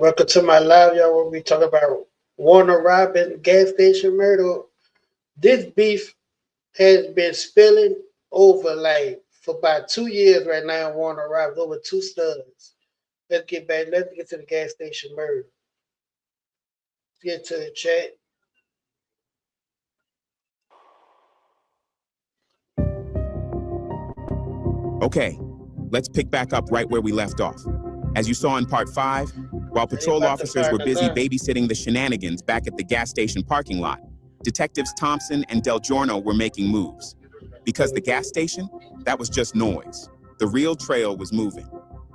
Welcome to my live, y'all. Where we talk about Warner Robin gas station murder. This beef has been spilling over like for about 2 years right now. Warner Robin over two studs. Let's get back. Let's get to the gas station murder. Let's get to the chat. Okay, let's pick back up right where we left off. As you saw in part 5, while patrol officers were busy babysitting the shenanigans back at the gas station parking lot, detectives Thompson and Del Giorno were making moves. Because the gas station, that was just noise. The real trail was moving.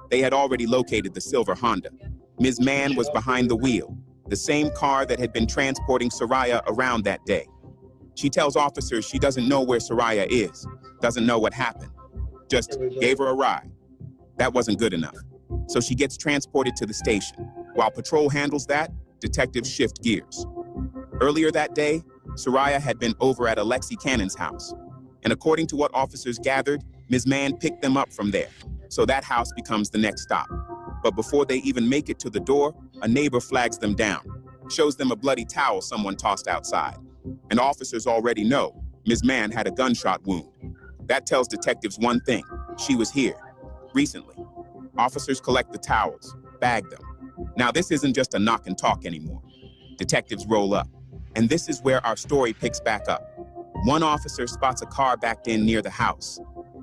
They had already located the silver Honda. Ms. Mann was behind the wheel, the same car that had been transporting Soraya around that day. She tells officers she doesn't know where Soraya is, doesn't know what happened. Just gave her a ride. That wasn't good enough. So she gets transported to the station. While patrol handles that, detectives shift gears. Earlier that day, Soraya had been over at Alexi Cannon's house. And according to what officers gathered, Ms. Mann picked them up from there. So that house becomes the next stop. But before they even make it to the door, a neighbor flags them down, shows them a bloody towel someone tossed outside. And officers already know Ms. Mann had a gunshot wound. That tells detectives one thing: she was here, recently. Officers collect the towels, bag them. Now this isn't just a knock and talk anymore. Detectives roll up. And this is where our story picks back up. One officer spots a car backed in near the house.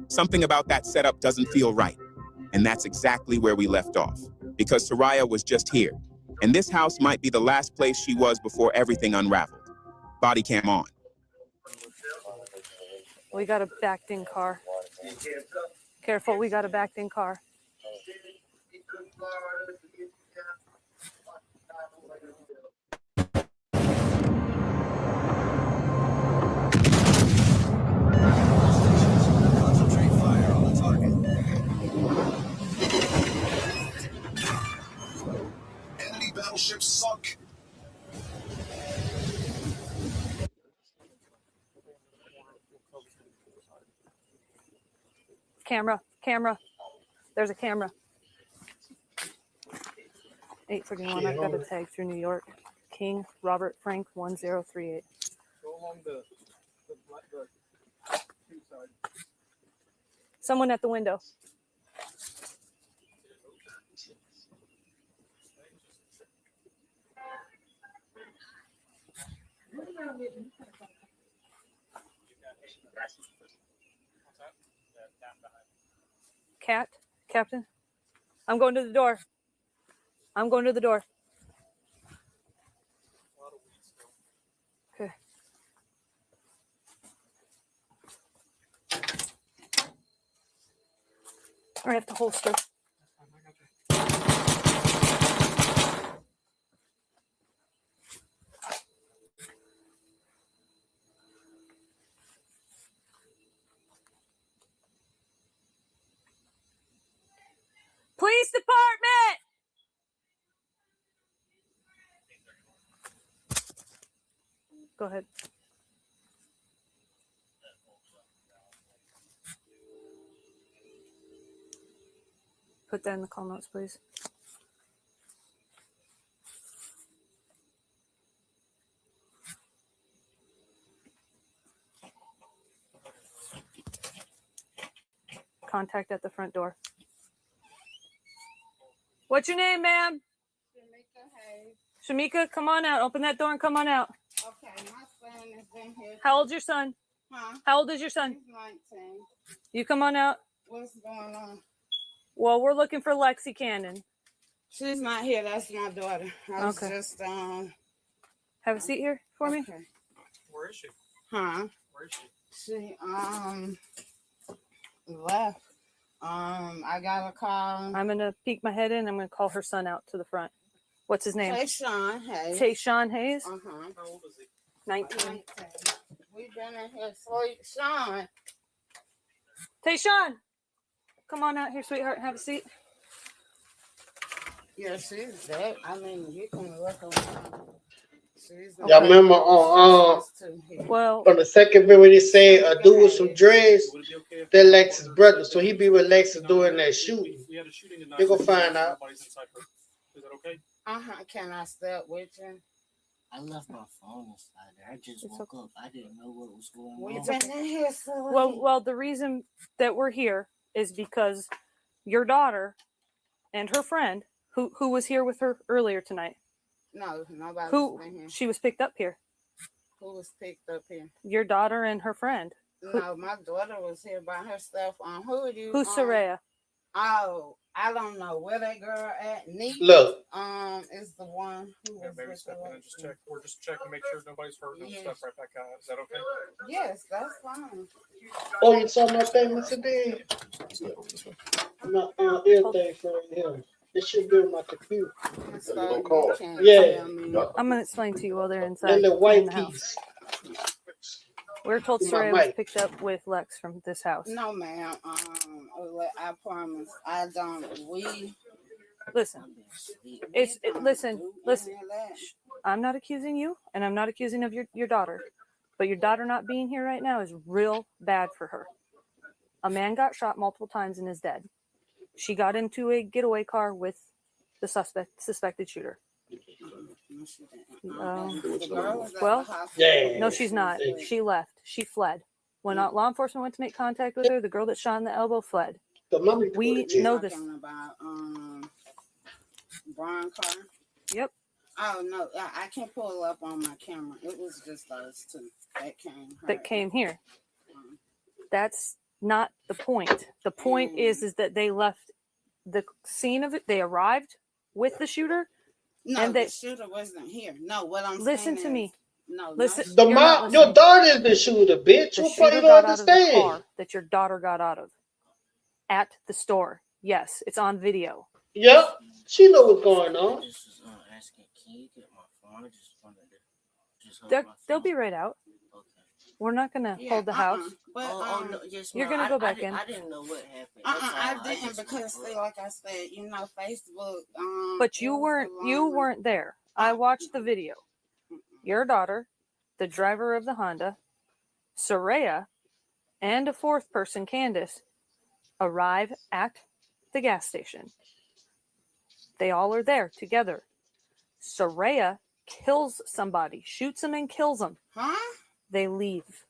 Something about that setup doesn't feel right. And that's exactly where we left off. Because Soraya was just here. And this house might be the last place she was before everything unraveled. Body cam on. We got a backed in car. Careful, we got a backed in car. Concentrate fire on the target. Enemy battleship sunk. Camera. There's a camera. 831, I've got a tag through New York. King Robert Frank 1038. Go along the two sides. Someone at the window. Captain, I'm going to the door. Okay. I have to holster. Police department! Go ahead. Put that in the call notes, please. Contact at the front door. What's your name, ma'am? Shamika Hayes. Shamika, come on out. Open that door and come on out. Okay, my son has been here. How old's your son? Huh? How old is your son? He's 19. You come on out. What's going on? Well, we're looking for Lexi Cannon. She's not here. That's my daughter. I was Okay. just Have a seat here for me. Okay. Where is she? Huh? Where is she? She left. I got a call. I'm gonna peek my head in. I'm gonna call her son out to the front. What's his name? Tayshawn Hayes. Tayshawn Hayes. Uh-huh. How old is he? 19. We've been in here. So Sean. Tayshawn, come on out here, sweetheart. Have a seat. Yeah, she's dead. I mean, you can look around. Y'all remember on Well, on the second video when they say a dude with some dreads, they're Lex's brother, so he be with Lexus doing that shooting. We had a shooting tonight. You go find out. Nobody's inside her. Is that okay? Can I stay up with you? I left my phone inside there. I just It's woke up. I didn't know what was going We've on. been in here so Well, the reason that we're here is because your daughter and her friend, who was here with her earlier tonight, No, nobody's who been here. she was picked up here. Who was picked up here? Your daughter and her friend. No, my daughter was here by herself. Who are you? Who's Soraya? Oh, I don't know where that girl at. Neat. Look, Is the one who Yeah, was maybe with step in her. and just check. We're just checking, make sure nobody's hurt. And Yeah. step right back out. Is that okay? Yes, that's fine. oh, you saw my thing, Mr. D? My ear thing for him. It should be on my computer. So gonna call? you can't Yeah. tell me. I'm gonna explain to you while they're That inside little in white the house. piece. We're told In my Soraya was mic. picked up with Lex from this house. No, ma'am. I promise. I don't. We. Listen, I've been asleep. listen. I'm not accusing you, and I'm not accusing of your daughter, but your daughter not being here right now is real bad for her. A man got shot multiple times and is dead. She got into a getaway car with the suspected shooter. Well, Yeah. no, she's not. She left. She fled. When law enforcement went to make contact with her, the girl that shot in the elbow fled. The mommy We put it in. know this. About Brian Carter. Yep. Oh no, I can't pull up on my camera. It was just those two that came. That came here. That's not the point. The point is that they left the scene of it. They arrived with the shooter. No, and the they- shooter wasn't here. No, what I'm Listen saying to me. No, Listen. The You're not mom, your listening. daughter is the shooter, bitch. The What part shooter you got don't out of the understand? car that your daughter got out of at the store. Yes, it's on video. Yep. She know what's going I on. just was asking, can you get my phone? I just wanted to just hold They'll, my they'll phone. be right out. Okay. We're not gonna hold the house. But No, yes, You're ma'am. gonna go back I in. I didn't know what happened. That's all. I didn't just because woke see, up. like I said, Facebook. But you weren't there. I watched the video. Your daughter, the driver of the Honda, Soraya, and a fourth person, Candace, arrive at the gas station. They all are there together. Soraya kills somebody, shoots them and kills them. Huh? They leave.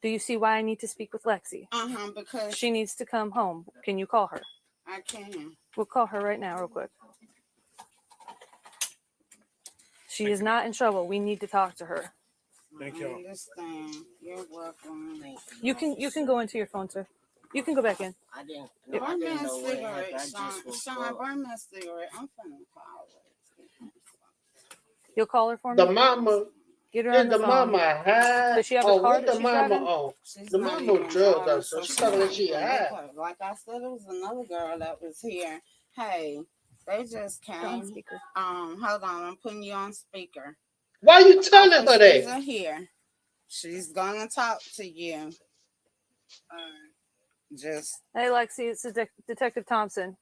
Do you see why I need to speak with Lexi? Because She needs to come home. Can you call her? I can. We'll call her right now, real quick. She is not in trouble. We need to talk to her. Thank I you. understand. You're welcome. Thank You can go into your phone, sir. You can go back in. I didn't. Burn I me didn't a know what happened. I cigarette, just Sean. woke Sean, up. burn me a cigarette. I'm finna call it. You'll call her for me. The mama, Get her is on the the phone. mama high? Does she have a Oh, car what that the she's mama driving? on? She's The not mama even drugged driving, her, so she she's talking not like she even high. with her. Like I said, it was another girl that was here. Hey, they just Put on came. speaker. Hold on, I'm putting you on speaker. Why you telling her Officers that? are here. She's gonna talk to you. Just Hey, Lexi, it's Detective Thompson.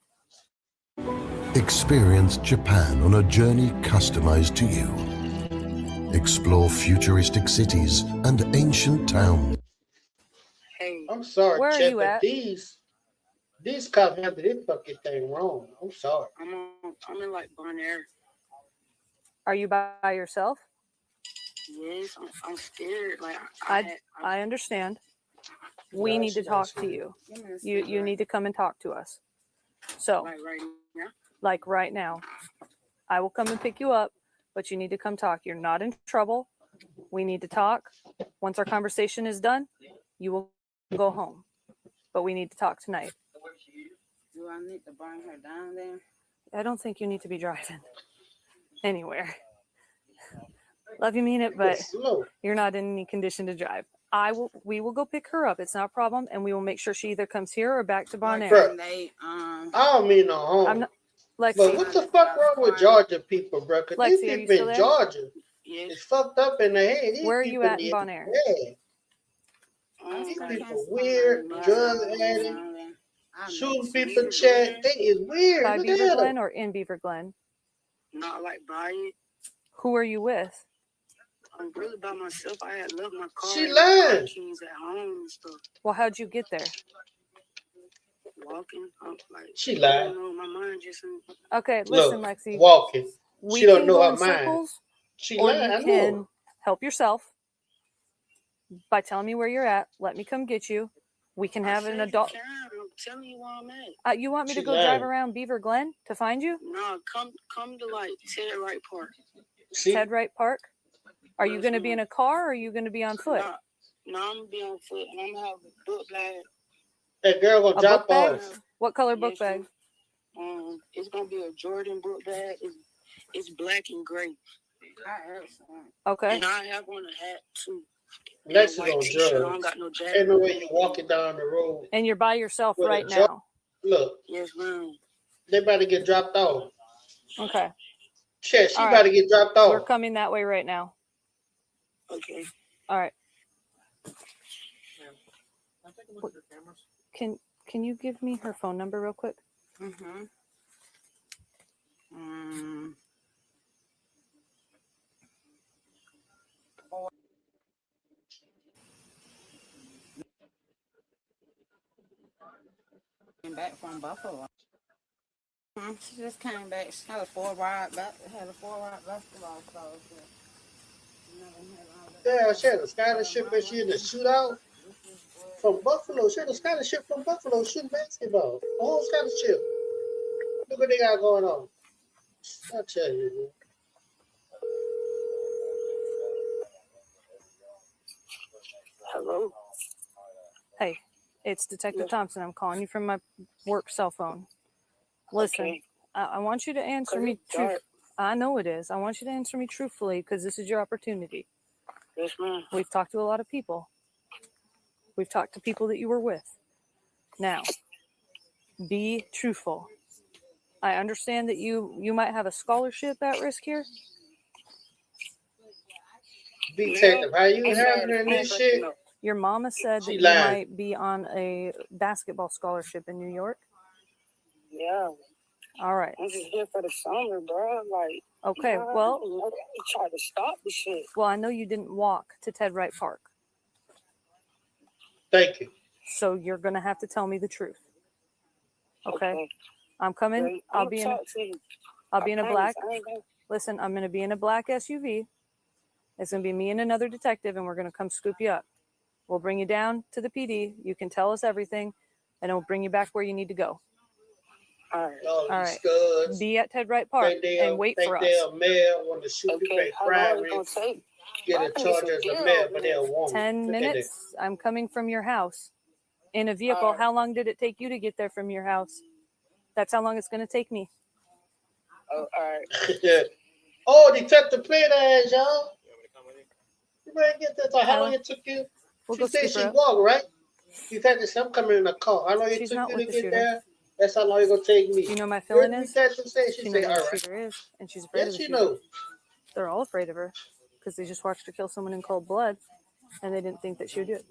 Experience Japan on a journey customized to you. Explore futuristic cities and ancient towns. hey, I'm sorry, Where are Chet, you but at? these cops have this fucking thing wrong. I'm sorry. I'm in like Bonaire. Are you by yourself? Yes, I'm scared. Like I understand. We Yeah, need to she talk got to you. You need to come and talk to us. So, right now. like right now, I will come and pick you up, but you need to come talk. You're not in trouble. We need to talk. Once our conversation is done, you will go home. But we need to talk tonight. Do I need to bring her down there? I don't think you need to be driving anywhere. Love you, mean it, but It's slow. you're not in any condition to drive. We will go pick her up. It's not a problem, and we will make sure she either comes here or back to Bonaire. Bruh. They I don't mean no harm. I'm not, But Lexi. what the fuck wrong with Georgia people, bro? Cause Lexi, these are you people still in there? Georgia, yes. it's fucked up in the head. These Where are you people at in need- Bonaire? Yeah, these people weird, drug addict, shooting people, chat. They is weird. By Look Beaver at Glen them. or in Beaver Glen? Not like by it. Who are you with? I'm really by myself. I had left my car. She and my car lying. keys at home and stuff. Well, how'd you get there? walking. I'm like, She I lied. don't know, my mind just. Okay, Look, listen, Lexi. walking. We She don't can know go her in mind. circles, She or lied. you I can know. help yourself by telling me where you're at. Let me come get you. We can have an adult. I'm telling you where I'm at. You want me to She go drive lying. around Beaver Glen to find you? No, come to like Ted Wright Park. See, Ted Wright Park? Are you Yes, going to be in ma'am. a car or are you going to be on foot? No, I'm gonna be on foot and I'm gonna have a book bag. that girl gonna A drop book bag? off. What color Yes, book bag? It's gonna be a Jordan book bag. It's black and gray. I have some. Okay. And I have on a hat too. Lexus White on t-shirt. I don't drugs. got no jacket. Ain't no way you walking down the road And you're by yourself with right a job. now. Look, Yes, ma'am. they about to get dropped off. Okay. Shit, she All about right. to get dropped We're off. coming that way right now. Okay. All right. I'm taking a look at your cameras. Can you give me her phone number real quick? Mm-hmm. Came back from Buffalo. She just came back. She had a four-ride basketball scholarship. Yeah, she had a scholarship and she in the shootout from Buffalo. She had a scholarship from Buffalo shooting basketball. A whole scholarship. Look what they got going on. I tell you, man. Hello. Hey, it's Detective Thompson. I'm calling you from my work cell phone. Listen, Okay. I want you to answer 'Cause me it's dark. I know it is. I want you to answer me truthfully because this is your opportunity. Yes, ma'am. We've talked to a lot of people. We've talked to people that you were with. Now, be truthful. I understand that you might have a scholarship at risk here. Detective, how you I'm sorry, handling this I'm shit? breaking up. Your mama said She that you lied. might be on a basketball scholarship in New York. Yeah, All right. I'm just here for the summer, bro. Like, Okay, well, nobody tried to stop the shit. well, I know you didn't walk to Ted Wright Park, Thank you. so you're gonna have to tell me the truth. Okay. I'm coming. Great. I'll I'ma be in. talk to you. I'll be in a promise, black. I ain't gonna- Listen, I'm gonna be in a black SUV. It's gonna be me and another detective, and we're gonna come scoop you up. We'll bring you down to the PD. You can tell us everything, and we'll bring you back where you need to go. All right. All All these right. studs Be at Ted Wright Park and wait for think us. they're a male, want to shoot you, Okay. pay How long crime it gonna rate, take? get I a can charge get as some a deal male, on but they're a this. woman. 10 Look at that. minutes. I'm coming from your house in a vehicle. All right. How long did it take you to get there from your house? That's how long it's gonna take me. Oh, all right. Oh, Detective played ass, y'all. You want me to come with you? You better get that. How long it took you? We'll She go said scoop she her up. walked, right? Detective said, I'm coming in a car. How long it She's took not you with to the get shooter. there? That's how long it gonna take me. Do you know my Where feeling the is? detective say? She She say, knows all who the right. shooter is, and she's afraid Yes, of the she shooter. knows. They're all afraid of her because they just watched her kill someone in cold blood, and they didn't think that she would do it.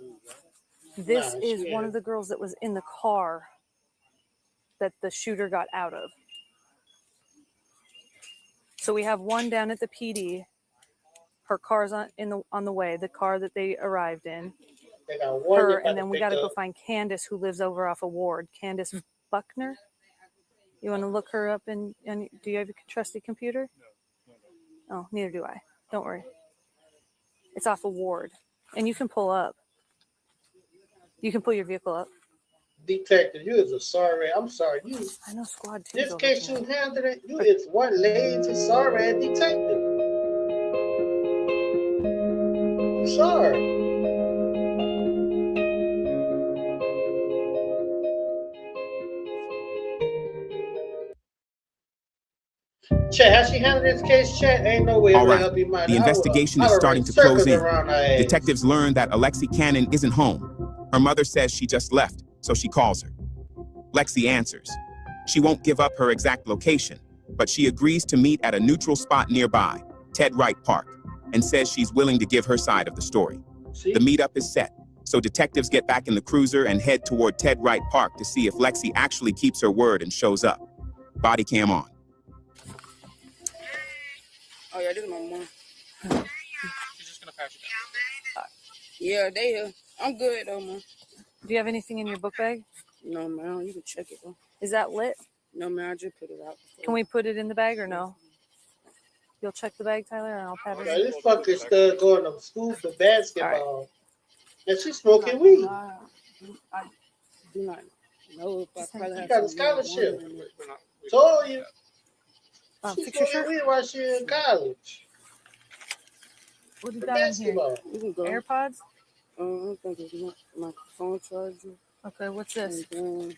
This Nah, is she one ain't. of the girls that was in the car that the shooter got out of. So we have one down at the PD. Her car's on the way. The car that they arrived in. They got one Her, they about and then to we pick got to go up. find Candace, who lives over off of Ward. Candace Buckner. You want to look her up? And do you have a trusty computer? No. Oh, neither do I. Don't worry. It's off of Ward, and you can pull up. You can pull your vehicle up. Detective, you is a sorry. I'm sorry. You I know Squad 2's this over case here. you handled it. You is one lazy sorry detective. I'm sorry. Chet, how she handled this case, Chet? Ain't no way All to right. help you, man. The investigation is starting to close in. Detectives learn that Alexi Cannon isn't home. Her mother says she just left, so she calls her. Lexi answers. She won't give up her exact location, but she agrees to meet at a neutral spot nearby, Ted Wright Park, and says she's willing to give her side of the story. The meetup is set, so detectives get back in the cruiser and head toward Ted Wright Park to see if Lexi actually keeps her word and shows up. Body cam on. Oh yeah, this is my mom. She's just gonna pass you down. Yeah, they here. I'm good though, man. Do you have anything in your book bag? No, man, you can check it though. Is that lit? No, man, I just put it out. Can we put it in the bag or no? You'll check the bag, Tyler, and I'll pat Now, it. this fucking stud going to school for basketball. And she's smoking weed. I do not know if I probably She have got a some scholarship. weed in it. Told you. She's Fix your smoking shirt. weed while she's in college. What do you For got in here? basketball. You can go. AirPods? I think it's my phone charger. Okay, what's this? And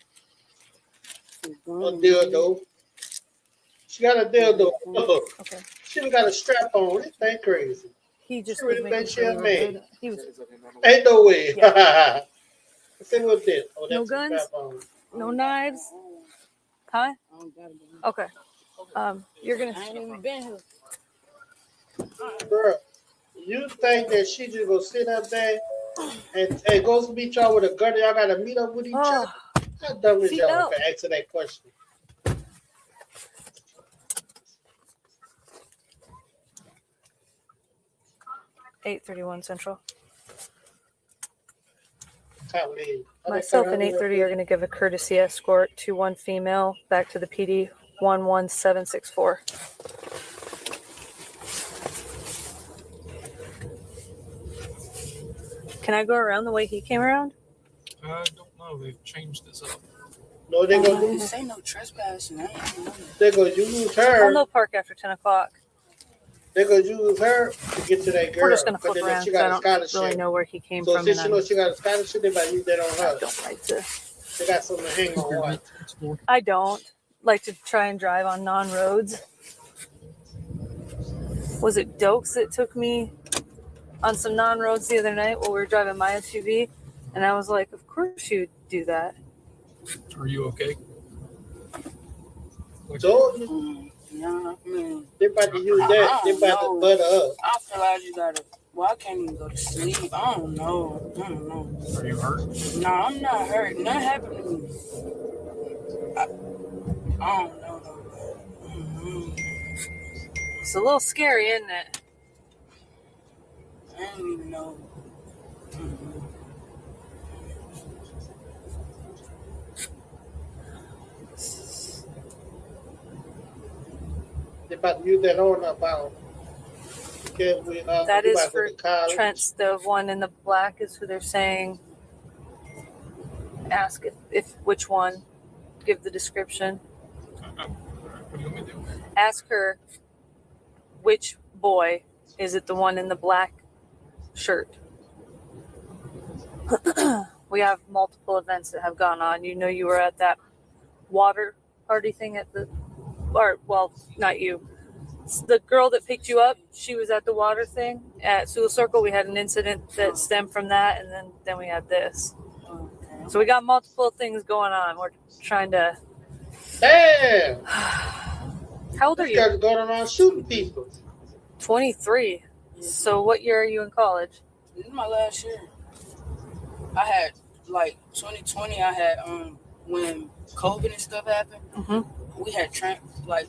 then A dildo. She got a dildo. Okay. She even got a strap on. This thing crazy. He just She was really making think she sure a we were maid. good. He was Ain't no way. Let's see what's this. Oh, that's No a guns? strap on. no knives. Huh? I don't got it. Okay. You're gonna. I ain't even been here. Bruh, you think that she just gonna sit up there and go to meet y'all with a gun and y'all gotta meet up with each other? Oh, How dumb is See, y'all no. for answer that question? $8:31 Central. Can't believe. Myself and 8:30 are going to give a courtesy escort to one female back to the PD 11764. Can I go around the way he came around? I don't know. They've changed this up. No, they I gonna didn't do. say no trespassing. I ain't know. They gonna use Oh, her. no park after 10 o'clock. They gonna use her to get to that girl. We're just going to but flip then if around she because I got a don't scholarship. really know where he came So from. since And you know she got a scholarship, they might use that on I her. don't like to. They got something to hang on. What? I don't like to try and drive on non-roads. Was it Dokes that took me on some non-roads the other night while we were driving my SUV? And I was like, of course you'd do that. Are you okay? Told you. Yeah, I mean, They about to use that. They about to butter up. I feel like you gotta. Well, I can't even go to sleep. I don't know. Are you hurt? No, I'm not hurt. Nothing happened to me. I don't know. It's a little scary, isn't it? I don't even know. They about to use that on about. Okay, That we is about to go for to college. Trent's. The one in the black is who they're saying. Ask if which one. Give the description. What do you want me to do? Ask her which boy. Is it the one in the black shirt? We have multiple events that have gone on. You know, you were at that water party thing at the, or well, not you. The girl that picked you up, she was at the water thing at Sewell Circle. We had an incident that stemmed from that, and then we had this. Okay. So we got multiple things going on. We're trying to. Damn! How old are This you? guy's going around shooting people. 23. So what year are you in college? This is my last year. I had like 2020. I had when COVID and stuff happened. Mm-hmm. We had like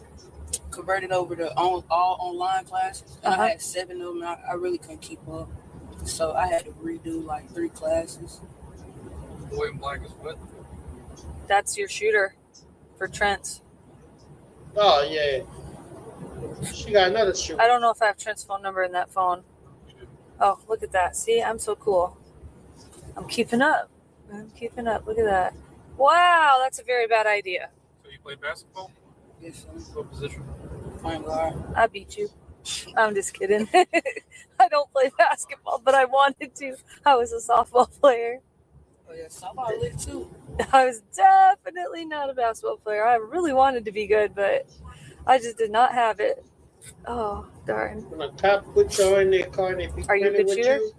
converted over to all online classes, and I had 7 of them. I really couldn't keep up, so I had to redo like 3 classes. Boy in black is what? That's your shooter for Trent's. Oh yeah. She got another shoe. I don't know if I have Trent's phone number in that phone. Oh, look at that. See, I'm so cool. I'm keeping up. Look at that. Wow, that's a very bad idea. So you play basketball? Yes, What position? point guard. I beat you. I'm just kidding. I don't play basketball, but I wanted to. I was a softball player. Oh yeah, softball lit too. I was definitely not a basketball player. I really wanted to be good, but I just did not have it. Oh, darn. When a cop put you in their car and they be Are you a friendly good with shooter? you,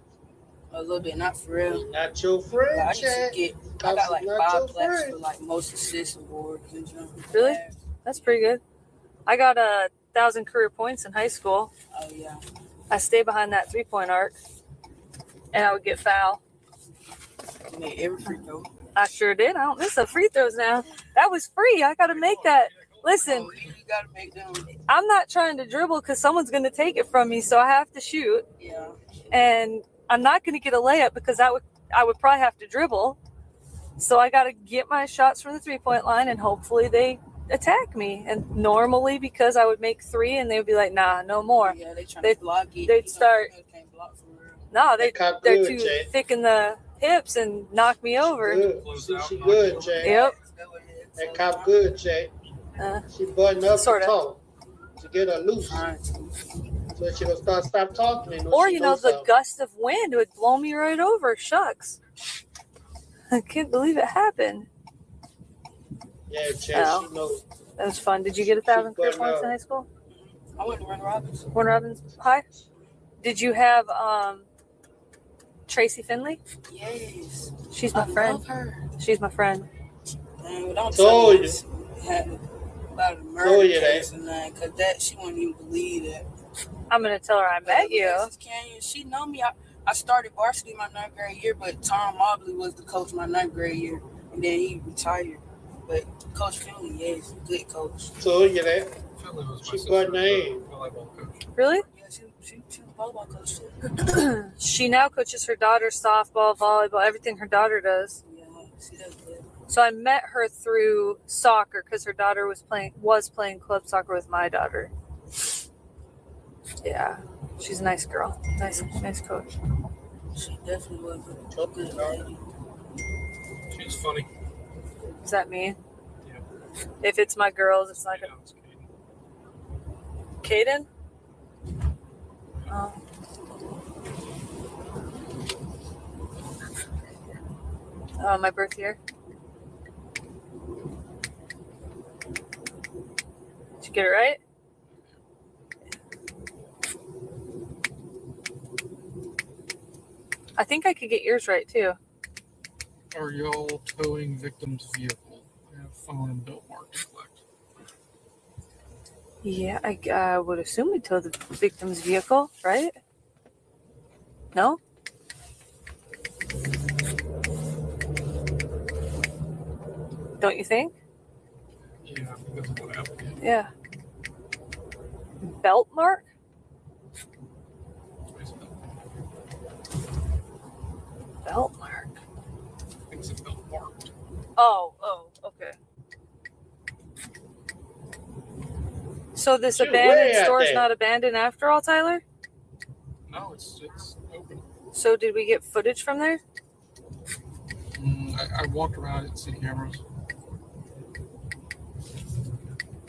A little bit, not for real. not your Like, friend, I used to Chad. get. I Cops got like is not 5 your plaques friend. for like most assist awards and jump. Really? That's pretty good. I got 1,000 career points in high school. Oh yeah. I stayed behind that 3-point arc, and I would get foul. I made every free throw. I sure did. I don't miss the free throws now. That was free. I got to make that. Listen, Oh, you gotta make them. I'm not trying to dribble because someone's going to take it from me, so I have to shoot. Yeah. And I'm not going to get a layup because I would probably have to dribble. So I got to get my shots from the 3-point line, and hopefully they attack me. And normally, because I would make 3 and they would be like, nah, no more. Yeah, they trying They- to block it. they'd start- Can't block for real. No, That cop they're good, too Jay. thick in the hips and knock me over. Good. She good, Jay. Yep. That cop good, Jay. She buttoned up Sorta. to talk to get her loose. Trying to. So she gonna stop talking. And Or, she you know, knows the something. gust of wind would blow me right over. Shucks. I can't believe it happened. Yeah, Jay, Oh. she knows. That was fun. Did you get 1,000 career She points buttoned in up. high school? I went to Warner Robins. Warner Robins High? Did you have Tracy Finley? Yes. She's my I friend. love her. She's my friend. Man, don't Told tell me you. had about a Told murder you that. case and that, cause that she wouldn't even believe that. I'm going to tell her I met you. Alexis Canyon, she know me. I started varsity my 9th grade year, but Tom Mobley was the coach my 9th grade year, and then he retired. But Coach Finley, yeah, he's a good coach. Told you that. Finley was my She sister's buttoned her in. volleyball coach. Really? Yeah, she was a volleyball coach too. She now coaches her daughter's softball, volleyball, everything her daughter does. Yeah, she does good. So I met her through soccer because her daughter was playing club soccer with my daughter. Yeah, she's a nice girl. Nice coach. She definitely was a good lady. She's funny. Does that mean? Yeah. If it's my girls, it's like Yeah, it's Katie. Caden? Oh. My birth year. Did you get it right? I think I could get yours right too. Are y'all towing victim's vehicle? I have phone and bill marked to collect. Yeah, I would assume we tow the victim's vehicle, right? No? Don't you think? Yeah, because of what happened. Yeah. Belt mark? Belt mark. I think it's a bill marked. Oh, okay. So this Shoot, abandoned way out store is there. not abandoned after all, Tyler? No, it's open. So did we get footage from there? I walked around and see cameras.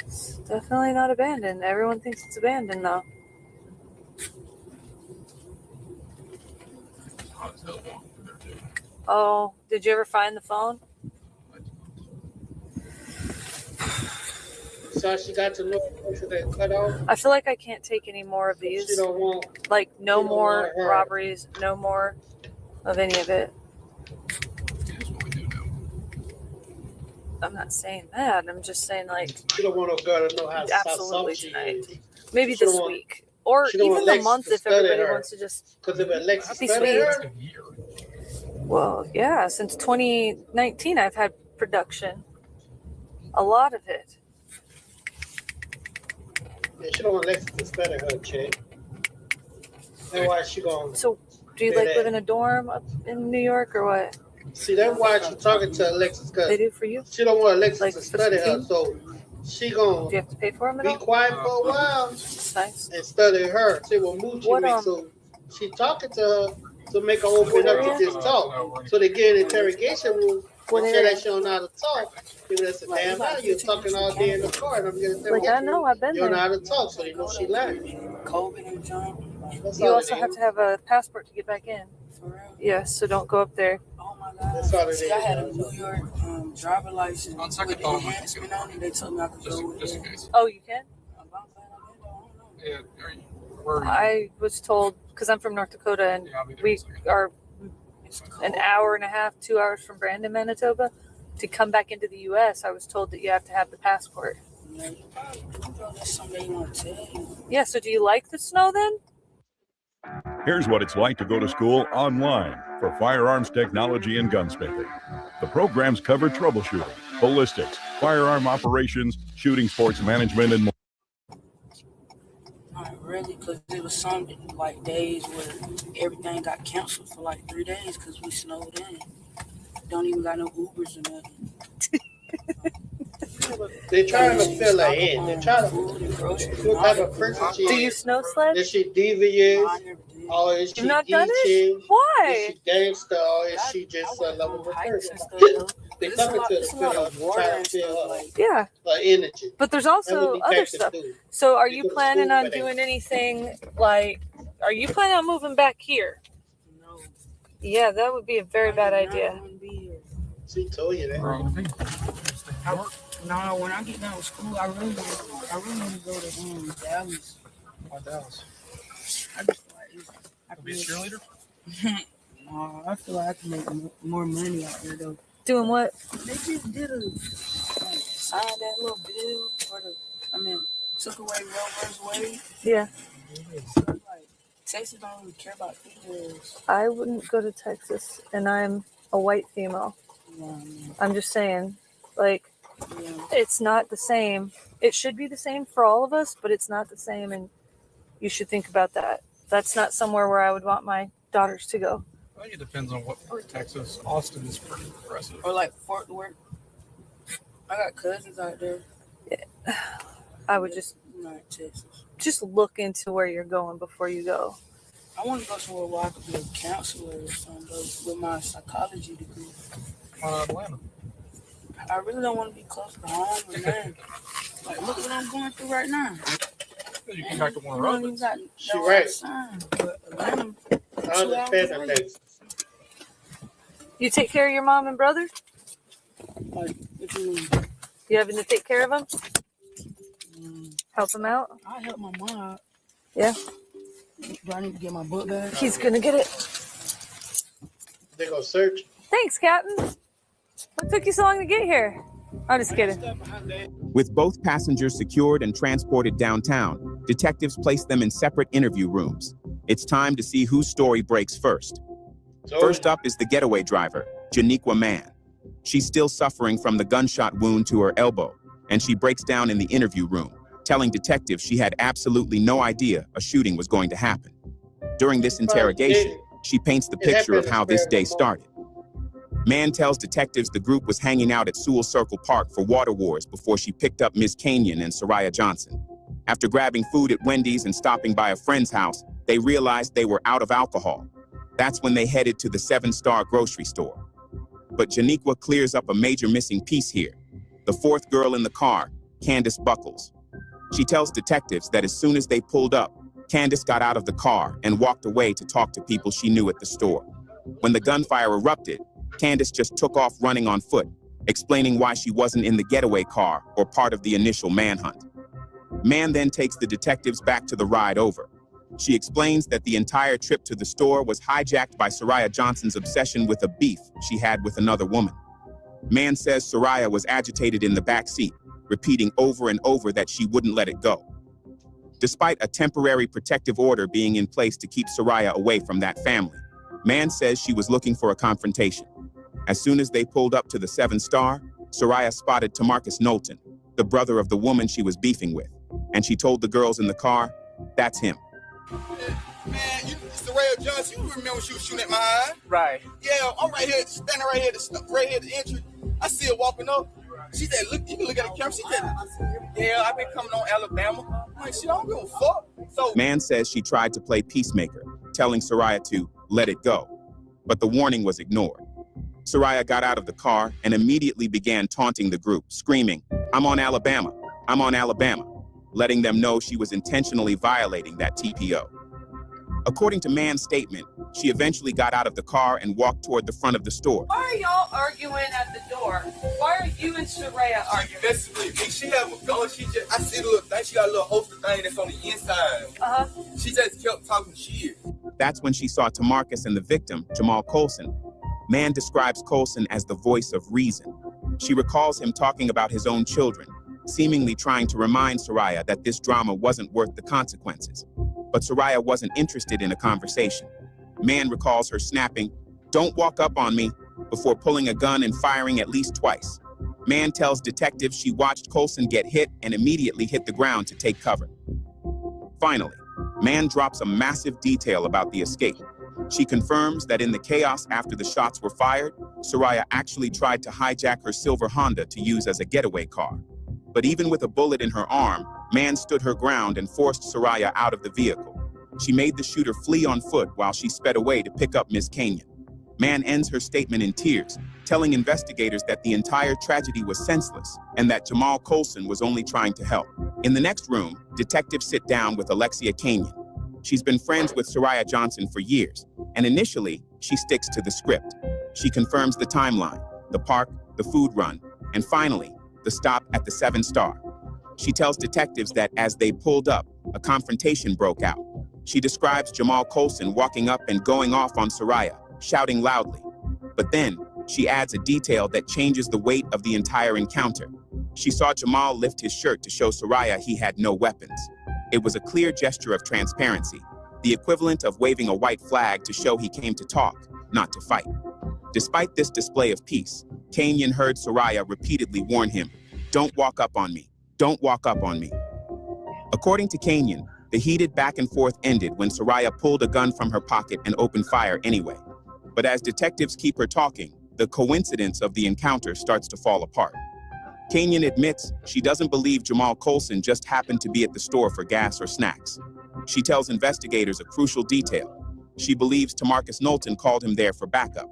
It's definitely not abandoned. Everyone thinks it's abandoned though. Hot as hell walking through there too. Oh, did you ever find the phone? So she got to know that cut off. I feel like I can't take any more of She these. don't want. Like no you don't more want her. robberies, no more of any of it. That's what we do now. I'm not saying that. I'm just saying like She don't want a girl to know how absolutely soft she tonight. is. Maybe She this don't want- week. Or she don't even want the Lex month to if study everybody her. wants to just Because if Alexis That'd be studied sweet. her, A year. well, yeah, since 2019 I've had production. A lot of it. yeah, she don't want Alexis to study her, chick. That's why she gonna So do you Say like that. live in a dorm up in New York or what? see. That's why she talking to Alexis They because do for you? she don't want Alexis Like to for study her. some So she Do gonna you have to pay for them at be all? quiet for a while It's nice. and study her. See what mood she What, makes. So she talking to her to make her open up to this talk. So they get an interrogation room. What Say area? that she don't know how to talk. People that say, damn, now you're talking all day in the car. And I'm gonna say, Like I know, I've been you don't know there. how to talk, so they know she lying. COVID and jump. That's You all also it have is. to have a passport to get back in. For real. Yes, so don't go up there. Oh my God. That's all it See, I is. had a New York driver license On second with thought, I'm enhancement on it. They told me I could go with Just in it. case. Oh, you can? I'm glad I did, though. I don't know. Yeah, are you, where are you? I was told because I'm from North Dakota and Yeah, I'll be there in we a second. are It's an cold. hour and a half, 2 hours from Brandon, Manitoba. To come back into the U.S., I was told that you have to have the passport. Yeah, you probably do, though. That's something they want to tell you. Yeah, so do you like the snow then? Here's what it's like to go to school online for firearms technology and gunsmithing. The programs cover troubleshooting, ballistics, firearm operations, shooting sports management, and more. Not really, because there was some like days where everything got canceled for like 3 days because we snowed in. don't even got no Ubers or nothing. They're trying to fill her Stock in. up They're on trying to food and groceries. what type of person she Do you is. snow sled? Is she No, devious? I never did. Or is she You've not done it? geeky? Is Why? she gangster? Or is I- she just I a went lovable on hikes person? and stuff, though. They It's a coming lot- to it's a lot of water trying and to fill stuff, her, like- Yeah, her energy. but there's That's also what other detectives stuff. do. So are You you go to planning school on for that. doing anything like, are you planning on moving back here? No. Yeah, that would be a very bad I do not idea. wanna be here. She told you that. Where I live. No, when I get done with school, I really want to go to Dallas. Why Dallas? I just feel like I To be a can cheerleader? I feel like I can make more money out there though. Doing what? They just did signed that little bill for took away Roe vs. Wade. Yeah, Like Texas don't really care about females. I wouldn't go to Texas, and I'm a white female. Yeah, I'm just saying, like, yeah. it's not the same. It should be the same for all of us, but it's not the same, and you should think about that. That's not somewhere where I would want my daughters to go. I think it depends on what part of Texas. Austin is pretty progressive. Or like Fort Worth. I got cousins out there. I would just Not Texas. look into where you're going before you go. I want to go somewhere where I could be a counselor or something with my psychology degree. Atlanta. I really don't want to be close to home and nothing. Like, look what I'm going through right now. You come back to one of You our don't even got She no right. sign, but Atlanta, I understand her things. You take care of your mom and brother? like, what you mean? You having to take care of them? Mm, Help them out? I help my mom out. Yeah. Do I need to get my book back? He's gonna get it. They gonna search. Thanks, Captain. What took you so long to get here? I'm just kidding. With both passengers secured and transported downtown, detectives place them in separate interview rooms. It's time to see whose story breaks first. So, First up is the getaway driver, Janiqua Mann. She's still suffering from the gunshot wound to her elbow, and she breaks down in the interview room, telling detectives she had absolutely no idea a shooting was going to happen. During this interrogation, she paints the picture of how this day started. Mann tells detectives the group was hanging out at Sewell Circle Park for Water Wars before she picked up Ms. Kenyon and Soraya Johnson. After grabbing food at Wendy's and stopping by a friend's house, they realized they were out of alcohol. That's when they headed to the 7-Star grocery store. But Janiqua clears up a major missing piece here. The fourth girl in the car, Candace Buckles. She tells detectives that as soon as they pulled up, Candace got out of the car and walked away to talk to people she knew at the store. When the gunfire erupted, Candace just took off running on foot, explaining why she wasn't in the getaway car or part of the initial manhunt. Mann then takes the detectives back to the ride over. She explains that the entire trip to the store was hijacked by Soraya Johnson's obsession with a beef she had with another woman. Mann says Soraya was agitated in the back seat, repeating over and over that she wouldn't let it go. Despite a temporary protective order being in place to keep Soraya away from that family, Mann says she was looking for a confrontation. As soon as they pulled up to the 7-Star, Soraya spotted Tamarcus Knowlton, the brother of the woman she was beefing with, and she told the girls in the car, "That's him." Man, Soraya Johnson, you remember she was shooting at my eye? Right. Yeah, I'm right here, standing right here, at the entry. I see her walking up. She said, "Look, you can look at the camera." She said, "Yeah, I've been coming on Alabama." I'm like, "She don't give a fuck." So Mann says she tried to play peacemaker, telling Soraya to let it go, but the warning was ignored. Soraya got out of the car and immediately began taunting the group, screaming, "I'm on Alabama, I'm on Alabama," letting them know she was intentionally violating that TPO. According to Mann's statement, she eventually got out of the car and walked toward the front of the store. Why are y'all arguing at the door? Why are you and Soraya arguing? basically, she have a gun. I see the little thing. She got a little holster thing that's on the inside. Uh-huh. She just kept talking shit. That's when she saw Tamarcus and the victim, Jamal Colson. Mann describes Colson as the voice of reason. She recalls him talking about his own children, seemingly trying to remind Soraya that this drama wasn't worth the consequences. But Soraya wasn't interested in a conversation. Mann recalls her snapping, "Don't walk up on me," before pulling a gun and firing at least twice. Mann tells detectives she watched Colson get hit and immediately hit the ground to take cover. Finally, Mann drops a massive detail about the escape. She confirms that in the chaos after the shots were fired, Soraya actually tried to hijack her silver Honda to use as a getaway car. But even with a bullet in her arm, Mann stood her ground and forced Soraya out of the vehicle. She made the shooter flee on foot while she sped away to pick up Ms. Kenyon. Mann ends her statement in tears, telling investigators that the entire tragedy was senseless and that Jamal Colson was only trying to help. In the next room, detectives sit down with Alexia Kenyon. She's been friends with Soraya Johnson for years, and initially, she sticks to the script. She confirms the timeline, the park, the food run, and finally, the stop at the 7-Star. She tells detectives that as they pulled up, a confrontation broke out. She describes Jamal Colson walking up and going off on Soraya, shouting loudly. But then, she adds a detail that changes the weight of the entire encounter. She saw Jamal lift his shirt to show Soraya he had no weapons. It was a clear gesture of transparency, the equivalent of waving a white flag to show he came to talk, not to fight. Despite this display of peace, Kenyon heard Soraya repeatedly warn him, "Don't walk up on me. Don't walk up on me." According to Kenyon, the heated back and forth ended when Soraya pulled a gun from her pocket and opened fire anyway. But as detectives keep her talking, the coincidence of the encounter starts to fall apart. Kenyon admits she doesn't believe Jamal Colson just happened to be at the store for gas or snacks. She tells investigators a crucial detail. She believes Tamarcus Knowlton called him there for backup.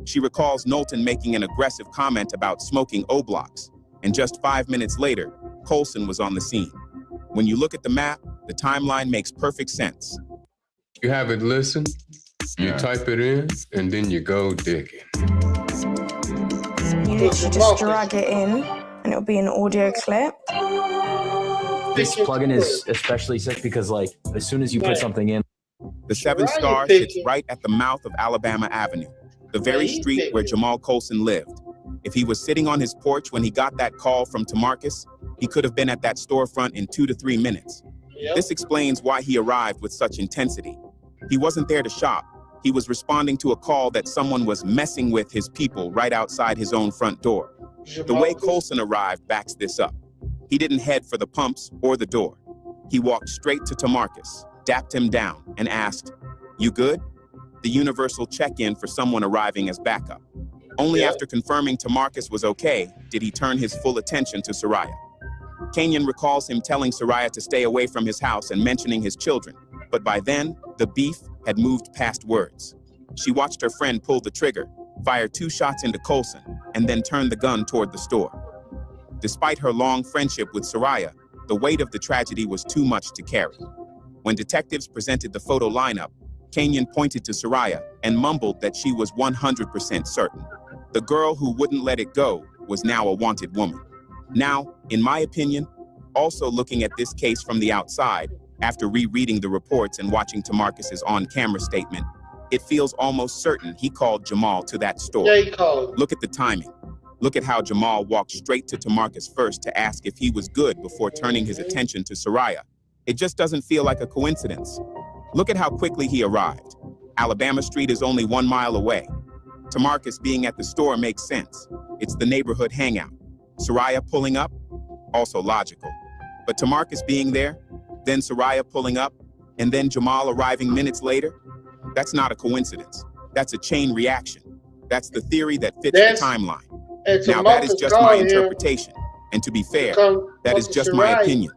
She recalls Knowlton making an aggressive comment about smoking O-blocks, and just 5 minutes later, Colson was on the scene. When you look at the map, the timeline makes perfect sense. You have it listen, you type it in, and then you go digging. You literally just drag it in, and it'll be an audio clip. This plugin is especially sick because, like, as soon as you put something in, the 7-Star sits right at the mouth of Alabama Avenue, the very street where Jamal Colson lived. If he was sitting on his porch when he got that call from Tamarcus, he could have been at that storefront in 2 to 3 minutes. This explains why he arrived with such intensity. He wasn't there to shop. He was responding to a call that someone was messing with his people right outside his own front door. The way Colson arrived backs this up. He didn't head for the pumps or the door. He walked straight to Tamarcus, dapped him down, and asked, "You good?" The universal check-in for someone arriving as backup. Only after confirming Tamarcus was okay did he turn his full attention to Soraya. Kenyon recalls him telling Soraya to stay away from his house and mentioning his children, but by then, the beef had moved past words. She watched her friend pull the trigger, fire 2 shots into Colson, and then turn the gun toward the store. Despite her long friendship with Soraya, the weight of the tragedy was too much to carry. When detectives presented the photo lineup, Kenyon pointed to Soraya and mumbled that she was 100% certain. The girl who wouldn't let it go was now a wanted woman. Now, in my opinion, also looking at this case from the outside, after rereading the reports and watching Tamarcus's on-camera statement, it feels almost certain he called Jamal to that store. Yeah, he called. Look at the timing. Look at how Jamal walked straight to Tamarcus first to ask if he was good before turning his attention to Soraya. It just doesn't feel like a coincidence. Look at how quickly he arrived. Alabama Street is only 1 mile away. Tamarcus being at the store makes sense. It's the neighborhood hangout. Soraya pulling up, also logical. But Tamarcus being there, then Soraya pulling up, and then Jamal arriving minutes later, that's not a coincidence. That's a chain reaction. That's the theory that fits the timeline. Now that is just my interpretation. And to be fair, that is just my opinion.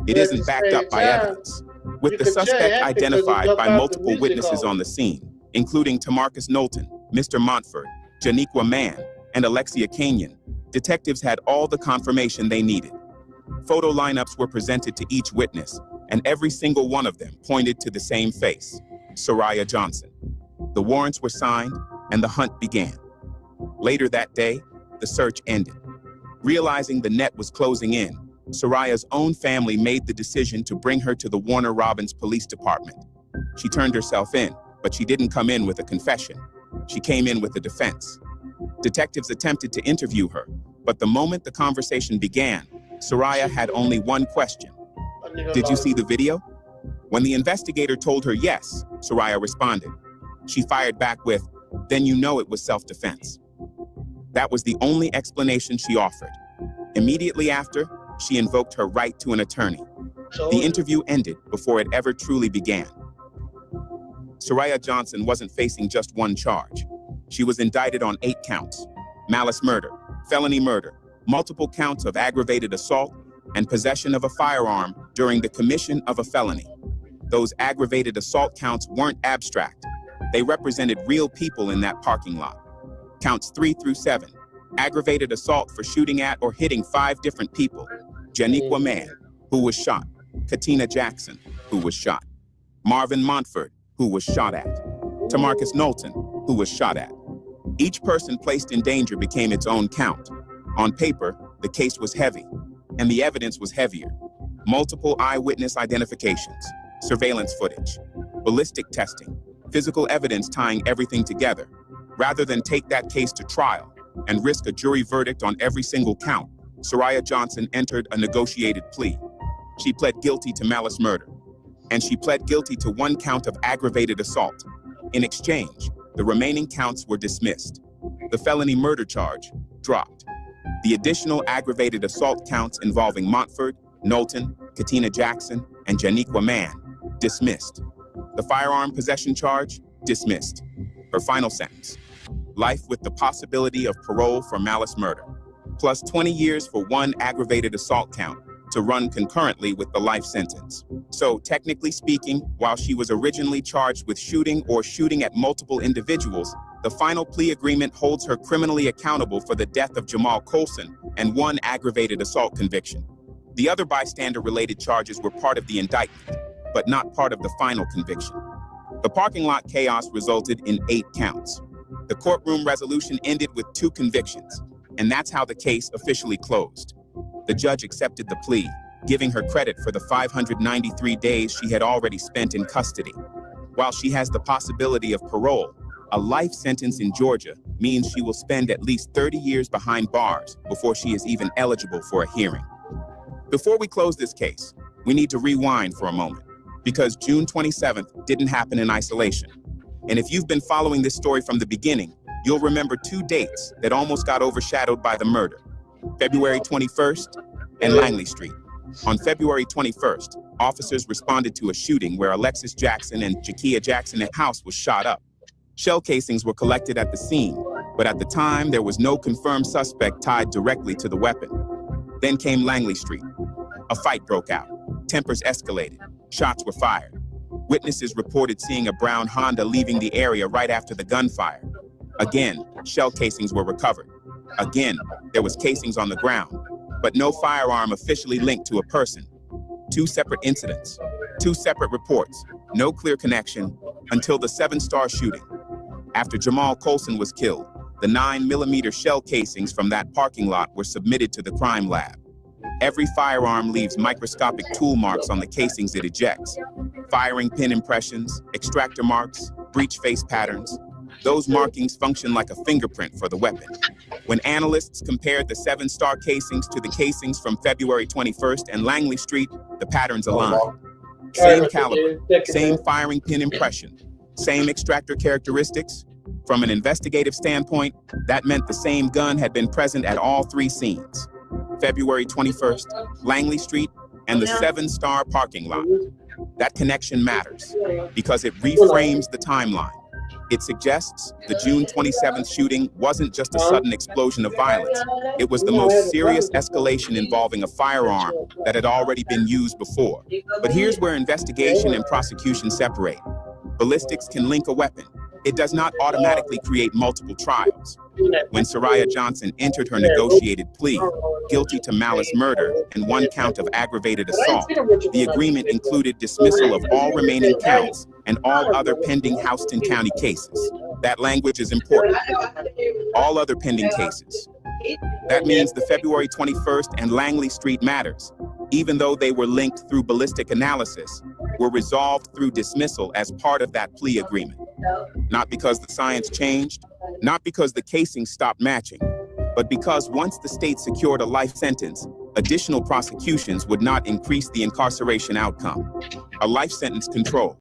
It isn't backed up by evidence. With the suspect identified by multiple witnesses on the scene, including Tamarcus Knowlton, Mr. Montford, Janiqua Mann, and Alexia Kenyon, detectives had all the confirmation they needed. Photo lineups were presented to each witness, and every single one of them pointed to the same face, Soraya Johnson. The warrants were signed, and the hunt began. Later that day, the search ended. Realizing the net was closing in, Soraya's own family made the decision to bring her to the Warner Robins Police Department. She turned herself in, but she didn't come in with a confession. She came in with a defense. Detectives attempted to interview her, but the moment the conversation began, Soraya had only one question. Did you see the video? When the investigator told her yes, Soraya responded. She fired back with, then you know it was self-defense. That was the only explanation she offered. Immediately after, she invoked her right to an attorney. The interview ended before it ever truly began. Soraya Johnson wasn't facing just one charge. She was indicted on 8 counts: malice murder, felony murder, multiple counts of aggravated assault, and possession of a firearm during the commission of a felony. Those aggravated assault counts weren't abstract. They represented real people in that parking lot. Counts 3 through 7, aggravated assault for shooting at or hitting 5 different people: Janiqua Mann, who was shot; Katina Jackson, who was shot; Marvin Montford, who was shot at; Tamarcus Knowlton, who was shot at. Each person placed in danger became its own count. On paper, the case was heavy, and the evidence was heavier. Multiple eyewitness identifications, surveillance footage, ballistic testing, physical evidence tying everything together. Rather than take that case to trial and risk a jury verdict on every single count, Soraya Johnson entered a negotiated plea. She pled guilty to malice murder, and she pled guilty to 1 count of aggravated assault. In exchange, the remaining counts were dismissed. The felony murder charge dropped. The additional aggravated assault counts involving Montford, Knowlton, Katina Jackson, and Janiqua Mann dismissed. The firearm possession charge dismissed. Her final sentence: life with the possibility of parole for malice murder, plus 20 years for 1 aggravated assault count, to run concurrently with the life sentence. So technically speaking, while she was originally charged with shooting or shooting at multiple individuals, the final plea agreement holds her criminally accountable for the death of Jamal Colson and 1 aggravated assault conviction. The other bystander-related charges were part of the indictment, but not part of the final conviction. The parking lot chaos resulted in 8 counts. The courtroom resolution ended with 2 convictions, and that's how the case officially closed. The judge accepted the plea, giving her credit for the 593 days she had already spent in custody. While she has the possibility of parole, a life sentence in Georgia means she will spend at least 30 years behind bars before she is even eligible for a hearing. Before we close this case, we need to rewind for a moment, because June 27th didn't happen in isolation. And if you've been following this story from the beginning, you'll remember 2 dates that almost got overshadowed by the murder: February 21st and Langley Street. On February 21st, officers responded to a shooting where Alexis Jackson and Jakia Jackson's house was shot up. Shell casings were collected at the scene, but at the time there was no confirmed suspect tied directly to the weapon. Then came Langley Street. A fight broke out. Tempers escalated. Shots were fired. Witnesses reported seeing a brown Honda leaving the area right after the gunfire. Again, shell casings were recovered. Again, there was casings on the ground, but no firearm officially linked to a person. 2 separate incidents, 2 separate reports, no clear connection until the 7-Star shooting. After Jamal Colson was killed, the 9mm shell casings from that parking lot were submitted to the crime lab. Every firearm leaves microscopic tool marks on the casings it ejects. Firing pin impressions, extractor marks, breech face patterns. Those markings function like a fingerprint for the weapon. When analysts compared the 7-Star casings to the casings from February 21st and Langley Street, the patterns aligned. Same caliber, same firing pin impression, same extractor characteristics. From an investigative standpoint, that meant the same gun had been present at all 3 scenes: February 21st, Langley Street, and the 7-Star parking lot. That connection matters because it reframes the timeline. It suggests the June 27th shooting wasn't just a sudden explosion of violence. It was the most serious escalation involving a firearm that had already been used before. But here's where investigation and prosecution separate. Ballistics can link a weapon. It does not automatically create multiple trials. When Soraya Johnson entered her negotiated plea, guilty to malice murder and 1 count of aggravated assault, the agreement included dismissal of all remaining counts and all other pending Houston County cases. That language is important. All other pending cases. That means the February 21st and Langley Street matters, even though they were linked through ballistic analysis, were resolved through dismissal as part of that plea agreement. Not because the science changed, not because the casing stopped matching, but because once the state secured a life sentence, additional prosecutions would not increase the incarceration outcome. A life sentence controlled.